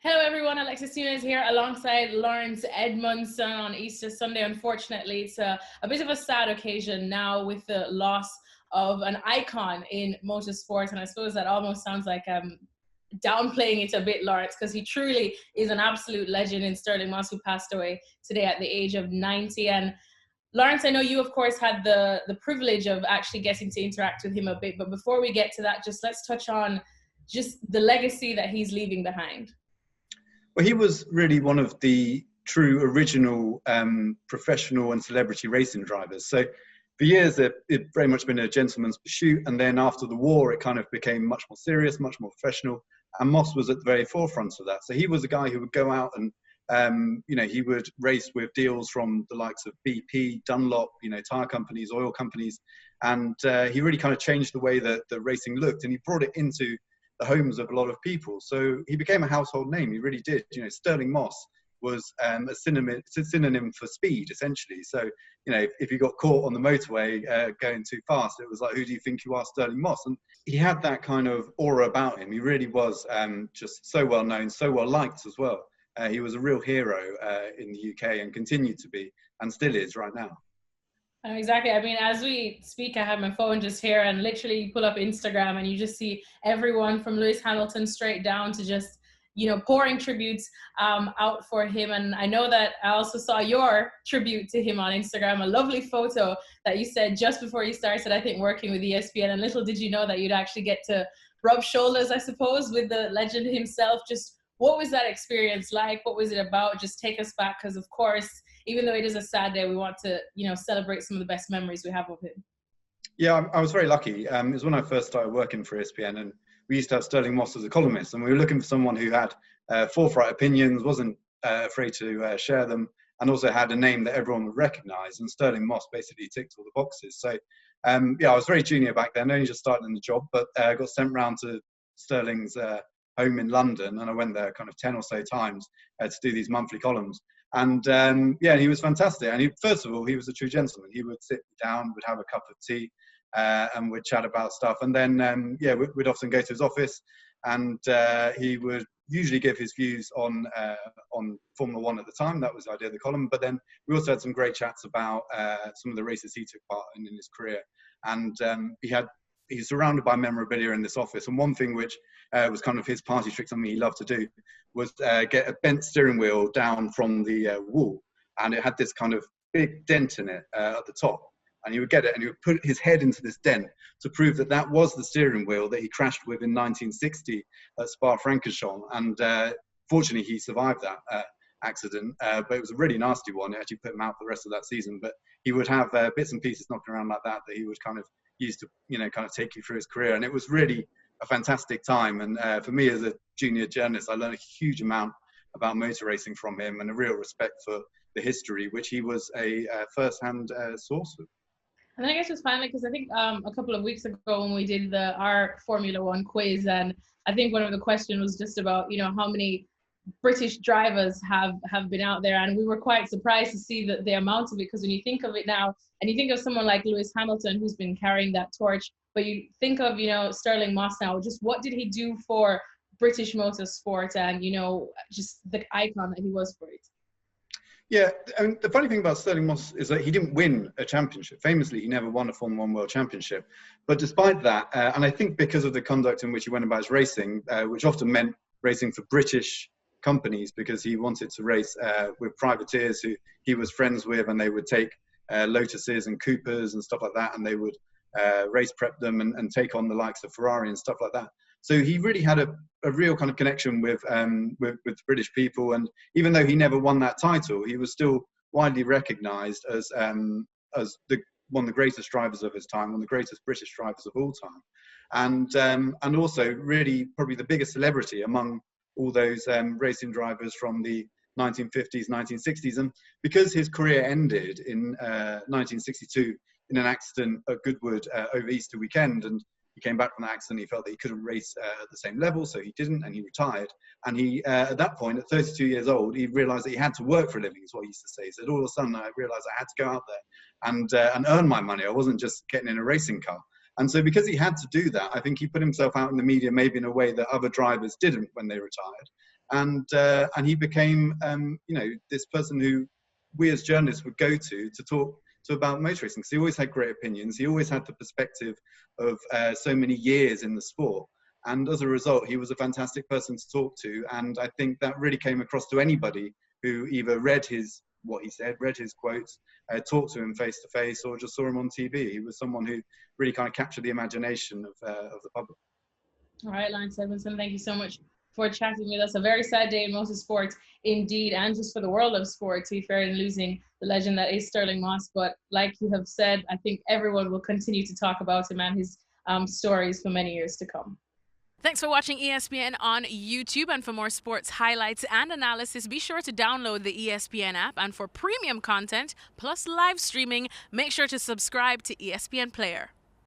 Hello everyone, Alexis Nunes here alongside Laurence Edmondson on Easter Sunday. Unfortunately, it's a bit of a sad occasion now with the loss of an icon in motorsport, and I suppose that almost sounds like downplaying it a bit, Laurence, because he truly is an absolute legend in Stirling Moss, who passed away today at the age of 90. And Laurence, I know you, of course, had the privilege of actually getting to interact with him a bit, but before we get to that, just let's touch on just the legacy that he's leaving behind. Well, he was really one of the true original professional and celebrity racing drivers. So for years, it very much been a gentleman's pursuit. And then after the war, it kind of became much more serious, much more professional. And Moss was at the very forefront of that. So he was a guy who would go out and, he would race with deals from the likes of BP, Dunlop, tire companies, oil companies. And he really kind of changed the way that the racing looked. And he brought it into the homes of a lot of people. So he became a household name. He really did. Stirling Moss was a synonym for speed, essentially. So, if you got caught on the motorway going too fast, it was like, who do you think you are, Stirling Moss? And he had that kind of aura about him. He really was just so well known, so well liked as well. He was a real hero in the UK and continued to be, and still is right now. Exactly. I mean, as we speak, I have my phone just here, and literally you pull up Instagram and you just see everyone from Lewis Hamilton straight down to just, pouring tributes out for him. And I know that I also saw your tribute to him on Instagram, a lovely photo that you said just before you started, I think, working with ESPN. And little did you know that you'd actually get to rub shoulders, I suppose, with the legend himself. Just what was that experience like? What was it about? Just take us back, because of course, even though it is a sad day, we want to, celebrate some of the best memories we have of him. Yeah, I was very lucky. It was when I first started working for ESPN, and we used to have Stirling Moss as a columnist, and we were looking for someone who had forthright opinions, wasn't afraid to share them, and also had a name that everyone would recognise. And Stirling Moss basically ticked all the boxes. So, I was very junior back then, only just starting in the job, but I got sent round to Stirling's home in London, and I went there kind of 10 or so times to do these monthly columns. And he was fantastic. And first of all, he was a true gentleman. He would sit down, would have a cup of tea, and we'd chat about stuff. And then, we'd often go to his office, and he would usually give his views on Formula One at the time. That was the idea of the column. But then we also had some great chats about some of the races he took part in his career. And he's surrounded by memorabilia in this office. And one thing which was kind of his party trick, something he loved to do, was get a bent steering wheel down from the wall. And it had this kind of big dent in it at the top. And he would get it, and he would put his head into this dent to prove that that was the steering wheel that he crashed with in 1960 at Spa-Francorchamps. And fortunately, he survived that accident, but it was a really nasty one. It actually put him out for the rest of that season. But he would have bits and pieces knocking around like that he would kind of use to, kind of take you through his career. And it was really a fantastic time. And for me as a junior journalist, I learned a huge amount about motor racing from him, and a real respect for the history, which he was a first-hand source of. And I guess it's finally, because I think a couple of weeks ago when we did our Formula One quiz, and I think one of the questions was just about, how many British drivers have been out there, and we were quite surprised to see the amount of it, because when you think of it now, and you think of someone like Lewis Hamilton, who's been carrying that torch, but you think of, Stirling Moss now, just what did he do for British motorsport, and, just the icon that he was for it. Yeah, I mean, the funny thing about Stirling Moss is that he didn't win a championship. Famously, he never won a Formula One World Championship. But despite that, and I think because of the conduct in which he went about his racing, which often meant racing for British companies, because he wanted to race with privateers who he was friends with, and they would take Lotuses and Coopers and stuff like that, and they would race prep them and take on the likes of Ferrari and stuff like that. So he really had a real kind of connection with British people, and even though he never won that title, he was still widely recognised as one of the greatest drivers of his time, one of the greatest British drivers of all time, and also really probably the biggest celebrity among all those racing drivers from the 1950s, 1960s. And because his career ended in 1962 in an accident at Goodwood over Easter weekend, and he came back from the accident, he felt that he couldn't race at the same level, so he didn't, and he retired. And he, at that point, at 32 years old, he realised that he had to work for a living, is what he used to say. He said, all of a sudden, I realised I had to go out there and earn my money. I wasn't just getting in a racing car. And so because he had to do that, I think he put himself out in the media maybe in a way that other drivers didn't when they retired. and he became this person who we as journalists would go to talk to about motor racing, because he always had great opinions. He always had the perspective of so many years in the sport, and as a result he was a fantastic person to talk to. And I think that really came across to anybody who either read what he said, read his quotes, talked to him face to face, or just saw him on TV. He was someone who really kind of captured the imagination of the public. All right, Laurence Edmondson, thank you so much for chatting with us. A very sad day in motorsport indeed, and just for the world of sport, to be fair, in losing the legend that is Stirling Moss. But like you have said, I think everyone will continue to talk about him and his stories for many years to come. Thanks for watching ESPN on YouTube, and for more sports highlights and analysis, be sure to download the ESPN app, and for premium content plus live streaming, make sure to subscribe to ESPN Player.